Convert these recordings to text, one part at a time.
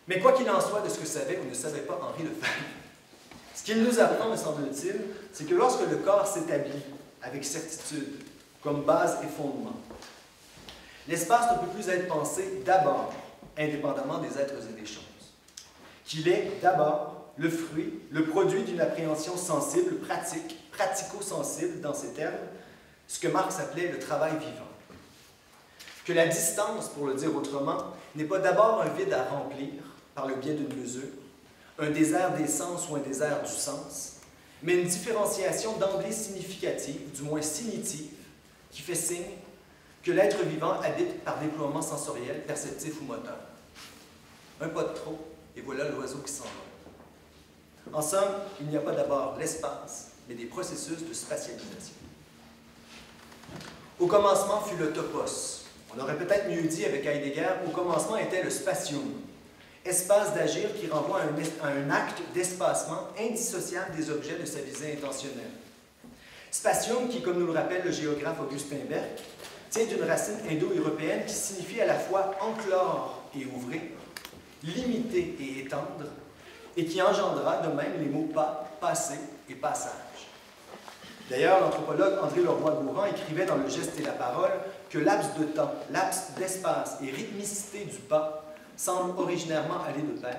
Mais quoi qu'il en soit de ce que savait ou ne savait pas Henri Lefebvre, ce qu'il nous apprend, me semble-t-il, c'est que lorsque le corps s'établit avec certitude, comme base et fondement, l'espace ne peut plus être pensé d'abord, indépendamment des êtres et des choses, qu'il est d'abord le fruit, le produit d'une appréhension sensible, pratique, pratico-sensible dans ces termes, ce que Marx appelait le travail vivant. Que la distance, pour le dire autrement, n'est pas d'abord un vide à remplir par le biais d'une mesure, un désert des sens ou un désert du sens, mais une différenciation d'emblée significative, du moins signitive, qui fait signe que l'être vivant habite par déploiement sensoriel, perceptif ou moteur. Un pas de trop, et voilà l'oiseau qui s'envole. En somme, il n'y a pas d'abord l'espace, mais des processus de spatialisation. Au commencement fut le topos. On aurait peut-être mieux dit avec Heidegger, au commencement était le spatium, espace d'agir qui renvoie à un acte d'espacement indissociable des objets de sa visée intentionnelle. Spatium qui, comme nous le rappelle le géographe Augustin Berg, tient d'une racine indo-européenne qui signifie à la fois enclore et ouvrir, limiter et étendre, et qui engendra de même les mots pas, passé et passage. D'ailleurs, l'anthropologue André Leroy-Gourand écrivait dans Le geste et la parole que laps de temps, laps d'espace et rythmicité du pas semblent originairement aller de pair,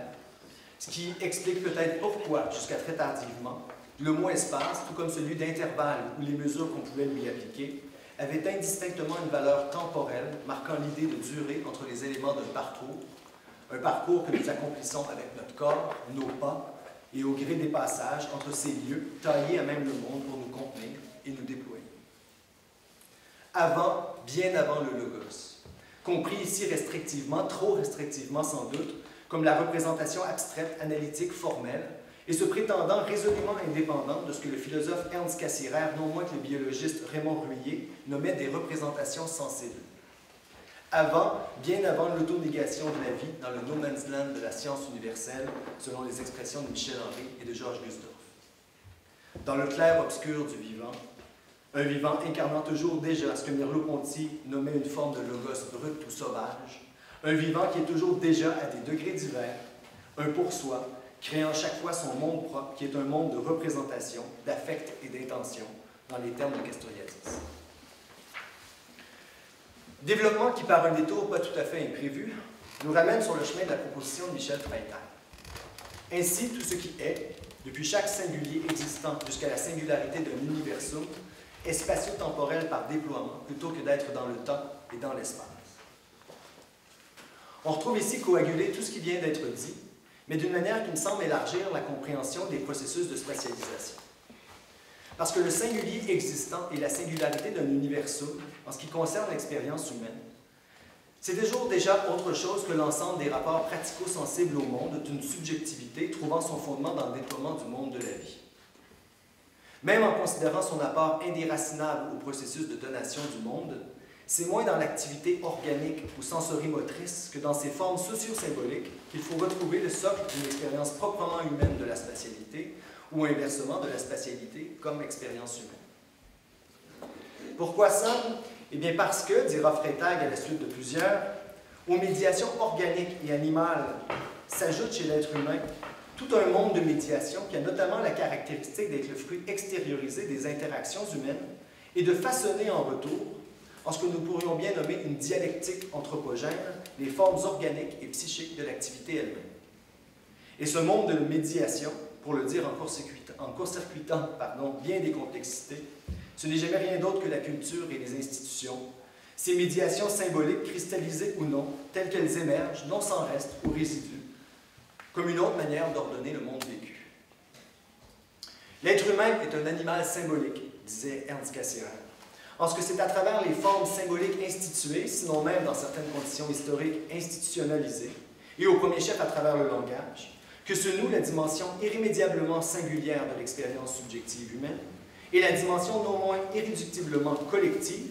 ce qui explique peut-être pourquoi, jusqu'à très tardivement, le mot espace, tout comme celui d'intervalle ou les mesures qu'on pouvait lui appliquer, avait indistinctement une valeur temporelle, marquant l'idée de durée entre les éléments d'un un parcours que nous accomplissons avec notre corps, nos pas, et au gré des passages entre ces lieux, taillés à même le monde pour nous contenir et nous déployer. Avant, bien avant le logos, compris ici restrictivement, trop restrictivement sans doute, comme la représentation abstraite, analytique, formelle, et se prétendant résolument indépendante de ce que le philosophe Ernst Cassirer, non moins que le biologiste Raymond Ruyer, nommait des représentations sensibles. Avant, bien avant l'autonégation de la vie dans le no man's land de la science universelle, selon les expressions de Michel Henry et de Georges Gusdorf. Dans le clair-obscur du vivant, un vivant incarnant toujours déjà ce que Merleau-Ponty nommait une forme de logos brut ou sauvage, un vivant qui est toujours déjà à des degrés divers, un pour soi, créant chaque fois son monde propre, qui est un monde de représentation, d'affect et d'intention, dans les termes de Castoriadis. Développement qui, par un détour pas tout à fait imprévu, nous ramène sur le chemin de la proposition de Michel Freytag. Ainsi, tout ce qui est, depuis chaque singulier existant jusqu'à la singularité d'un universum, est spatio-temporel par déploiement, plutôt que d'être dans le temps et dans l'espace. On retrouve ici coagulé tout ce qui vient d'être dit, mais d'une manière qui me semble élargir la compréhension des processus de spatialisation. Parce que le singulier existant et la singularité d'un universum, en ce qui concerne l'expérience humaine, c'est déjà autre chose que l'ensemble des rapports pratico-sensibles au monde d'une subjectivité trouvant son fondement dans le déploiement du monde de la vie. Même en considérant son apport indéracinable au processus de donation du monde, c'est moins dans l'activité organique ou sensorimotrice que dans ses formes socio-symboliques qu'il faut retrouver le socle d'une expérience proprement humaine de la spatialité, ou inversement de la spatialité comme expérience humaine. Pourquoi ça? Eh bien parce que, dira Freytag à la suite de plusieurs, aux médiations organiques et animales s'ajoute chez l'être humain tout un monde de médiation qui a notamment la caractéristique d'être le fruit extériorisé des interactions humaines et de façonner en retour, en ce que nous pourrions bien nommer une dialectique anthropogène, les formes organiques et psychiques de l'activité elle-même. Et ce monde de médiation, pour le dire en court-circuitant bien des complexités, ce n'est jamais rien d'autre que la culture et les institutions, ces médiations symboliques, cristallisées ou non, telles qu'elles émergent, non sans reste ou résidu, comme une autre manière d'ordonner le monde vécu. L'être humain est un animal symbolique, disait Ernst Cassirer, en ce que c'est à travers les formes symboliques instituées, sinon même dans certaines conditions historiques institutionnalisées, et au premier chef à travers le langage, que se noue la dimension irrémédiablement singulière de l'expérience subjective humaine et la dimension non moins irréductiblement collective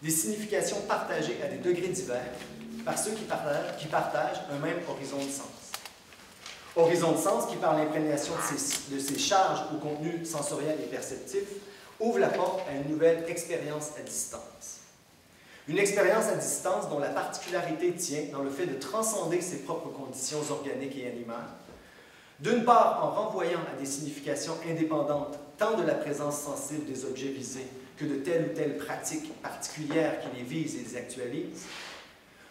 des significations partagées à des degrés divers par ceux qui partagent un même horizon de sens. Horizon de sens qui, par l'imprégnation de ses charges au contenu sensoriel et perceptif, ouvre la porte à une nouvelle expérience à distance. Une expérience à distance dont la particularité tient dans le fait de transcender ses propres conditions organiques et animales, d'une part en renvoyant à des significations indépendantes tant de la présence sensible des objets visés que de telle ou telle pratique particulière qui les vise et les actualise,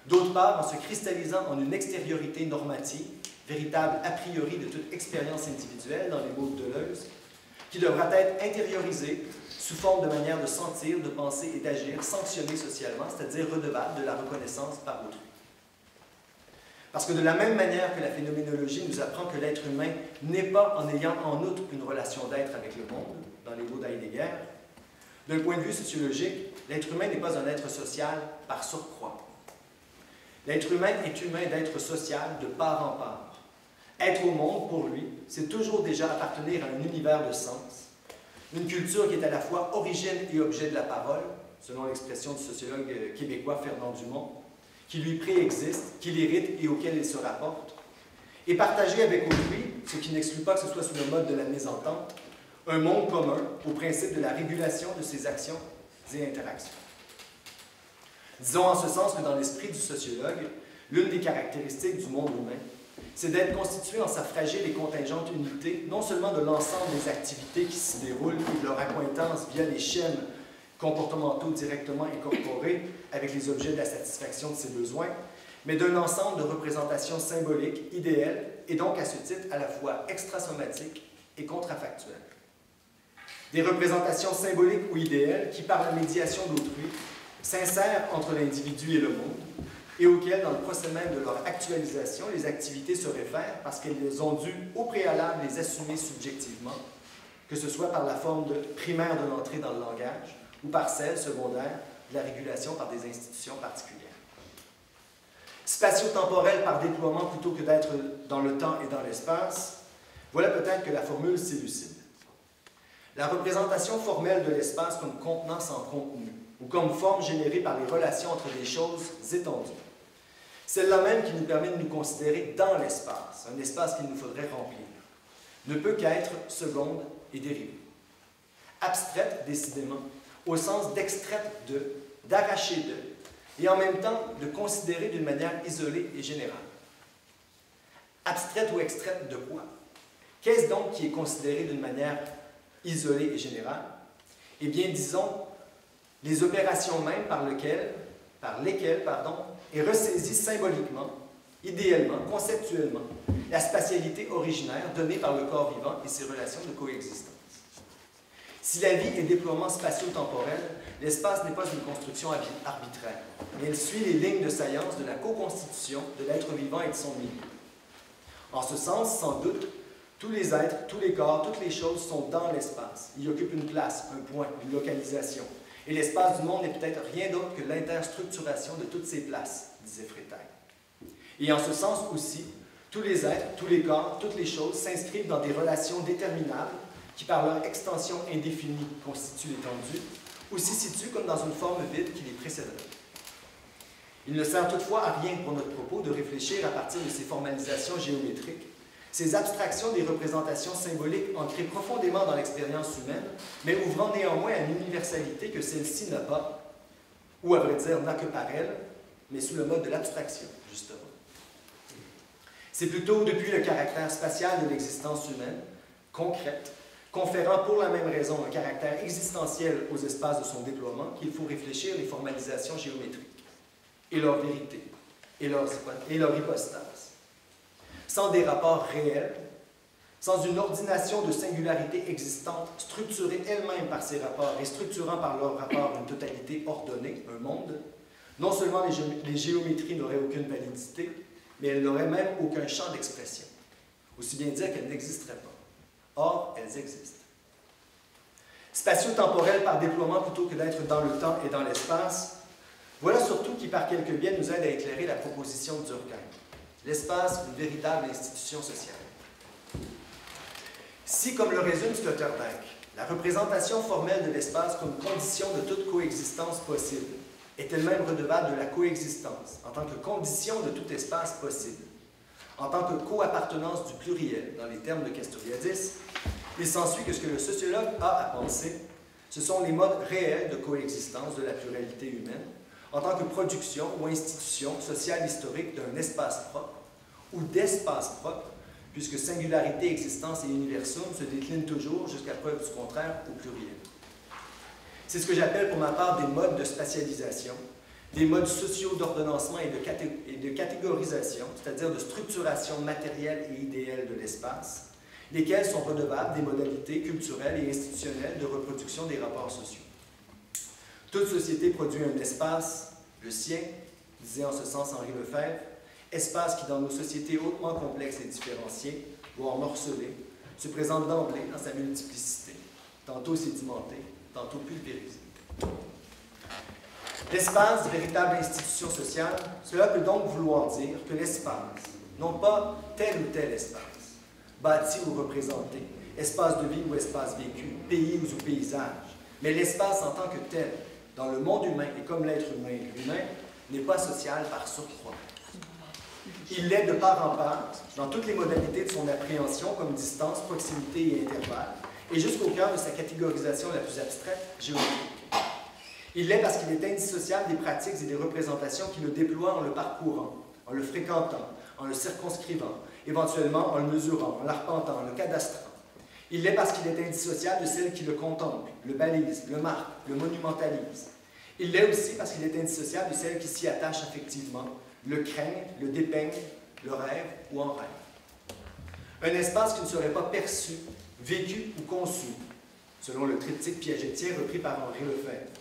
d'autre part en se cristallisant en une extériorité normative, véritable a priori de toute expérience individuelle dans les mots de Deleuze, qui devra être intériorisée sous forme de manière de sentir, de penser et d'agir sanctionnée socialement, c'est-à-dire redevable de la reconnaissance par autrui. Parce que de la même manière que la phénoménologie nous apprend que l'être humain n'est pas en ayant en outre une relation d'être avec le monde, dans les mots d'Heidegger, d'un point de vue sociologique, l'être humain n'est pas un être social par surcroît. L'être humain est humain d'être social de part en part. Être au monde, pour lui, c'est toujours déjà appartenir à un univers de sens, une culture qui est à la fois origine et objet de la parole, selon l'expression du sociologue québécois Fernand Dumont, qui lui préexiste, qui l'hérite et auquel il se rapporte, et partager avec autrui, ce qui n'exclut pas que ce soit sous le mode de la mésentente, un monde commun au principe de la régulation de ses actions et interactions. Disons en ce sens que dans l'esprit du sociologue, l'une des caractéristiques du monde humain, c'est d'être constitué en sa fragile et contingente unité, non seulement de l'ensemble des activités qui s'y déroulent et de leur accointance via les schèmes comportementaux directement incorporés avec les objets de la satisfaction de ses besoins, mais d'un ensemble de représentations symboliques, idéales, et donc à ce titre à la fois extrasomatiques et contrafactuelles. Des représentations symboliques ou idéales qui, par la médiation d'autrui, s'insèrent entre l'individu et le monde, et auxquelles, dans le procès même de leur actualisation, les activités se réfèrent parce qu'elles ont dû, au préalable, les assumer subjectivement, que ce soit par la forme primaire de l'entrée dans le langage ou par celle secondaire de la régulation par des institutions particulières. Spatio-temporel par déploiement plutôt que d'être dans le temps et dans l'espace, voilà peut-être que la formule s'élucide. La représentation formelle de l'espace comme contenant sans contenu, ou comme forme générée par les relations entre des choses étendues. Celle-là même qui nous permet de nous considérer dans l'espace, un espace qu'il nous faudrait remplir, ne peut qu'être seconde et dérivée. Abstraite, décidément, au sens d'extraite de, d'arracher de, et en même temps de considérer d'une manière isolée et générale. Abstraite ou extraite de quoi? Qu'est-ce donc qui est considéré d'une manière isolée et générale? Eh bien, disons, les opérations mêmes par lesquelles est ressaisie symboliquement, idéalement, conceptuellement, la spatialité originaire donnée par le corps vivant et ses relations de coexistence. Si la vie est déploiement spatio-temporel, l'espace n'est pas une construction arbitraire, mais elle suit les lignes de saillance de la co-constitution de l'être vivant et de son milieu. En ce sens, sans doute, tous les êtres, tous les corps, toutes les choses sont dans l'espace. Ils occupent une place, un point, une localisation. Et l'espace du monde n'est peut-être rien d'autre que l'interstructuration de toutes ces places, disait Freytag. Et en ce sens aussi, tous les êtres, tous les corps, toutes les choses s'inscrivent dans des relations déterminables qui, par leur extension indéfinie, constituent l'étendue, ou s'y situent comme dans une forme vide qui les précéderait. Il ne sert toutefois à rien pour notre propos de réfléchir à partir de ces formalisations géométriques, ces abstractions des représentations symboliques ancrées profondément dans l'expérience humaine, mais ouvrant néanmoins à une universalité que celle-ci n'a pas, ou à vrai dire n'a que par elle, mais sous le mode de l'abstraction, justement. C'est plutôt depuis le caractère spatial de l'existence humaine, concrète, conférant pour la même raison un caractère existentiel aux espaces de son déploiement, qu'il faut réfléchir les formalisations géométriques, et leur vérité, et leur hypostase. Sans des rapports réels, sans une ordination de singularité existante, structurée elle-même par ces rapports et structurant par leurs rapports une totalité ordonnée, un monde, non seulement les géométries n'auraient aucune validité, mais elles n'auraient même aucun champ d'expression. Aussi bien dire qu'elles n'existeraient pas. Or, elles existent. Spatio-temporel par déploiement plutôt que d'être dans le temps et dans l'espace, voilà surtout qui, par quelques biais, nous aide à éclairer la proposition de Durkheim. L'espace, une véritable institution sociale. Si, comme le résume Sloterdijk, la représentation formelle de l'espace comme condition de toute coexistence possible est elle-même redevable de la coexistence en tant que condition de tout espace possible, en tant que co-appartenance du pluriel, dans les termes de Castoriadis, il s'ensuit que ce que le sociologue a à penser, ce sont les modes réels de coexistence de la pluralité humaine, en tant que production ou institution sociale historique d'un espace propre ou d'espace propre, puisque singularité, existence et universum se déclinent toujours jusqu'à preuve du contraire au pluriel. C'est ce que j'appelle pour ma part des modes de spatialisation, des modes sociaux d'ordonnancement et de catégorisation, c'est-à-dire de structuration matérielle et idéale de l'espace, lesquels sont redevables des modalités culturelles et institutionnelles de reproduction des rapports sociaux. Toute société produit un espace, le sien, disait en ce sens Henri Lefebvre, espace qui, dans nos sociétés hautement complexes et différenciées, voire morcelées, se présente d'emblée dans sa multiplicité, tantôt sédimenté, tantôt pulvérisé. L'espace, véritable institution sociale, cela peut donc vouloir dire que l'espace, non pas tel ou tel espace, bâti ou représenté, espace de vie ou espace vécu, pays ou paysage, mais l'espace en tant que tel, dans le monde humain et comme l'être humain lui-même, n'est pas social par surcroît. Il l'est de part en part, dans toutes les modalités de son appréhension comme distance, proximité et intervalle, et jusqu'au cœur de sa catégorisation la plus abstraite, géométrique. Il l'est parce qu'il est indissociable des pratiques et des représentations qui le déploient en le parcourant, en le fréquentant, en le circonscrivant, éventuellement en le mesurant, en l'arpentant, en le cadastrant. Il l'est parce qu'il est indissociable de celles qui le contemplent, le balisent, le marquent, le monumentalisent. Il l'est aussi parce qu'il est indissociable de celles qui s'y attachent affectivement, le craignent, le dépeignent, le rêvent ou en rêvent. Un espace qui ne serait pas perçu, vécu ou conçu, selon le triptyque piagétien repris par Henri Lefebvre.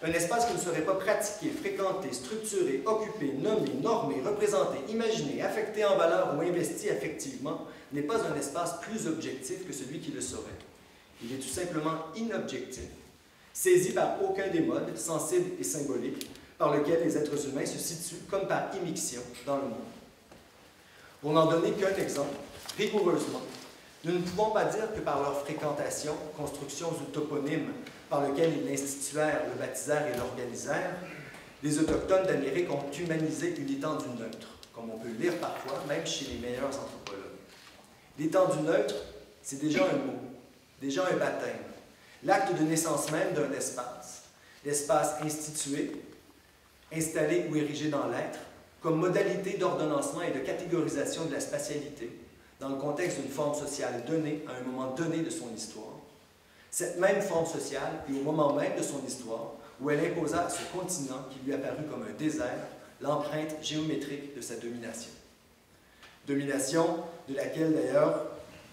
Un espace qui ne serait pas pratiqué, fréquenté, structuré, occupé, nommé, normé, représenté, imaginé, affecté en valeur ou investi affectivement, n'est pas un espace plus objectif que celui qui le serait. Il est tout simplement inobjectif, saisi par aucun des modes, sensibles et symboliques, par lesquels les êtres humains se situent comme par immixtion dans le monde. Pour n'en donner qu'un exemple, rigoureusement, nous ne pouvons pas dire que par leur fréquentation, constructions ou toponymes par lesquels ils l'instituèrent, le baptisèrent et l'organisèrent, les Autochtones d'Amérique ont humanisé une étendue neutre, comme on peut le lire parfois, même chez les meilleurs anthropologues. L'étendue neutre, c'est déjà un mot, déjà un baptême, l'acte de naissance même d'un espace, l'espace institué, installé ou érigé dans l'être, comme modalité d'ordonnancement et de catégorisation de la spatialité, dans le contexte d'une forme sociale donnée à un moment donné de son histoire. Cette même forme sociale, et au moment même de son histoire, où elle imposa à ce continent qui lui apparut comme un désert, l'empreinte géométrique de sa domination. Domination de laquelle, d'ailleurs,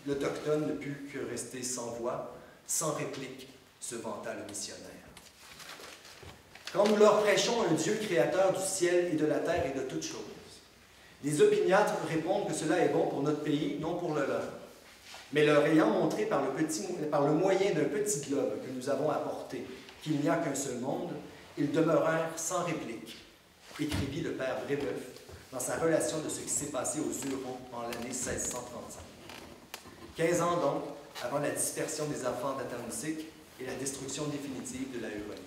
l'Autochtone ne put que rester sans voix, sans réplique, se vanta le missionnaire. Quand nous leur prêchons un Dieu créateur du ciel et de la terre et de toutes choses, les opiniâtres répondent que cela est bon pour notre pays, non pour le leur. Mais leur ayant montré par le moyen d'un petit globe que nous avons apporté qu'il n'y a qu'un seul monde, ils demeurèrent sans réplique, écrivit le père Brébeuf dans sa relation de ce qui s'est passé aux Hurons en l'année 1635. 15 ans donc avant la dispersion des enfants d'Atamousik et la destruction définitive de la Huronie.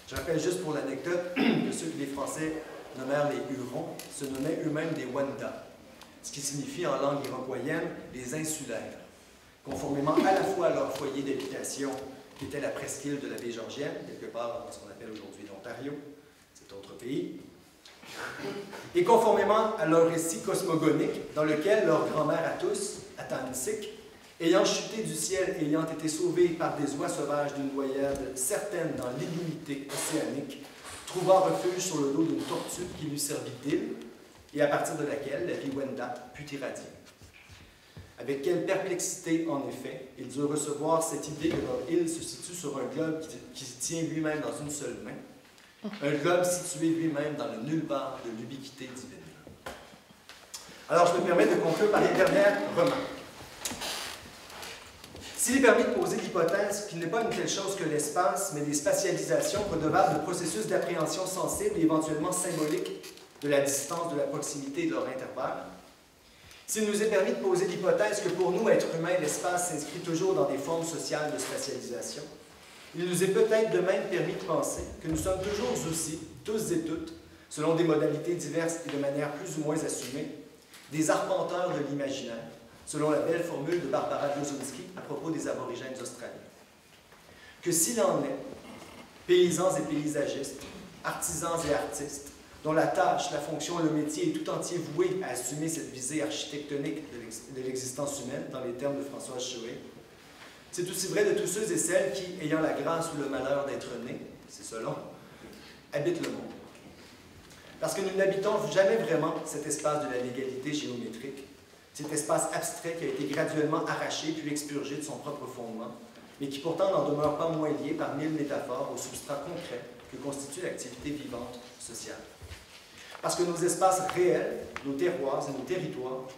Je rappelle juste pour l'anecdote que ceux que les Français nommèrent les Hurons se nommaient eux-mêmes des Wendat, ce qui signifie en langue iroquoienne les insulaires, conformément à la fois à leur foyer d'habitation, qui était la presqu'île de la baie Georgienne, quelque part dans ce qu'on appelle aujourd'hui l'Ontario, cet autre pays, et conformément à leur récit cosmogonique, dans lequel leur grand-mère à tous, Atanitsik, ayant chuté du ciel et ayant été sauvée par des oies sauvages d'une noyade certaine dans l'illimité océanique, trouva refuge sur le dos d'une tortue qui lui servit d'île, et à partir de laquelle la vie Wenda put irradier. Avec quelle perplexité, en effet, ils durent recevoir cette idée que leur île se situe sur un globe qui se tient lui-même dans une seule main, un globe situé lui-même dans le nulle-part de l'ubiquité divine. Alors, je me permets de conclure par les dernières remarques. S'il est permis de poser l'hypothèse qu'il n'est pas une telle chose que l'espace, mais des spatialisations redevables de processus d'appréhension sensible et éventuellement symbolique de la distance, de la proximité et de leur intervalle, s'il nous est permis de poser l'hypothèse que pour nous, êtres humains, l'espace s'inscrit toujours dans des formes sociales de spatialisation, il nous est peut-être de même permis de penser que nous sommes toujours aussi, tous et toutes, selon des modalités diverses et de manière plus ou moins assumée, des arpenteurs de l'imaginaire, selon la belle formule de Barbara Brzezinski à propos des aborigènes australiens. Que s'il en est, paysans et paysagistes, artisans et artistes, dont la tâche, la fonction, le métier est tout entier voué à assumer cette visée architectonique de l'existence humaine, dans les termes de Françoise Choé. C'est aussi vrai de tous ceux et celles qui, ayant la grâce ou le malheur d'être nés, c'est selon, habitent le monde. Parce que nous n'habitons jamais vraiment cet espace de la légalité géométrique, cet espace abstrait qui a été graduellement arraché puis expurgé de son propre fondement, mais qui pourtant n'en demeure pas moins lié par mille métaphores au substrat concret que constitue l'activité vivante sociale. Parce que nos espaces réels, nos terroirs et nos territoires,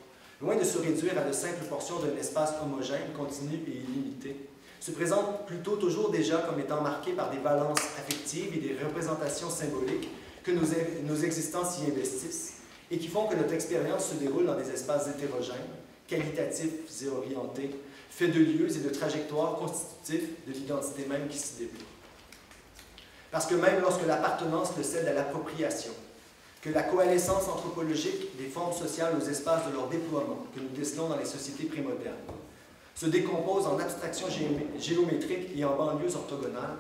loin de se réduire à de simples portions d'un espace homogène, continu et illimité, se présentent plutôt toujours déjà comme étant marqués par des balances affectives et des représentations symboliques que nos existences y investissent et qui font que notre expérience se déroule dans des espaces hétérogènes, qualitatifs et orientés, faits de lieux et de trajectoires constitutifs de l'identité même qui s'y déploie. Parce que même lorsque l'appartenance le cède à l'appropriation, que la coalescence anthropologique des formes sociales aux espaces de leur déploiement, que nous décelons dans les sociétés prémodernes, se décompose en abstractions géométriques et en banlieues orthogonales,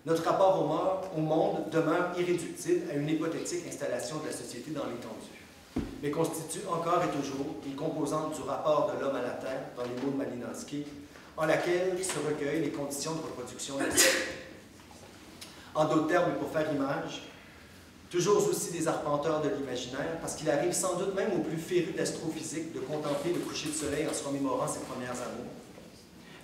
notre rapport au monde demeure irréductible à une hypothétique installation de la société dans l'étendue, mais constitue encore et toujours une composante du rapport de l'homme à la terre, dans les mots de Malinowski, en laquelle se recueillent les conditions de reproduction de la société. En d'autres termes, pour faire image, toujours aussi des arpenteurs de l'imaginaire, parce qu'il arrive sans doute même aux plus férus d'astrophysique de contempler le coucher de soleil en se remémorant ses premières amours,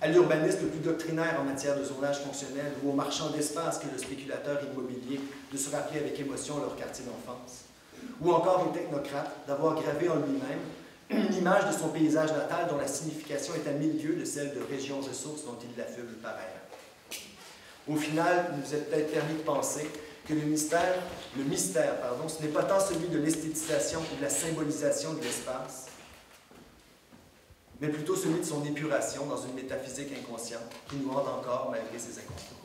à l'urbaniste le plus doctrinaire en matière de zonage fonctionnel ou au marchand d'espace que le spéculateur immobilier de se rappeler avec émotion leur quartier d'enfance, ou encore au technocrate d'avoir gravé en lui-même une image de son paysage natal dont la signification est à milieu de celle de régions ressources dont il l'affuble par ailleurs. Au final, il nous est peut-être permis de penser que le mystère, ce n'est pas tant celui de l'esthétisation ou de la symbolisation de l'espace, mais plutôt celui de son épuration dans une métaphysique inconsciente qui nous hante encore malgré ses incontours.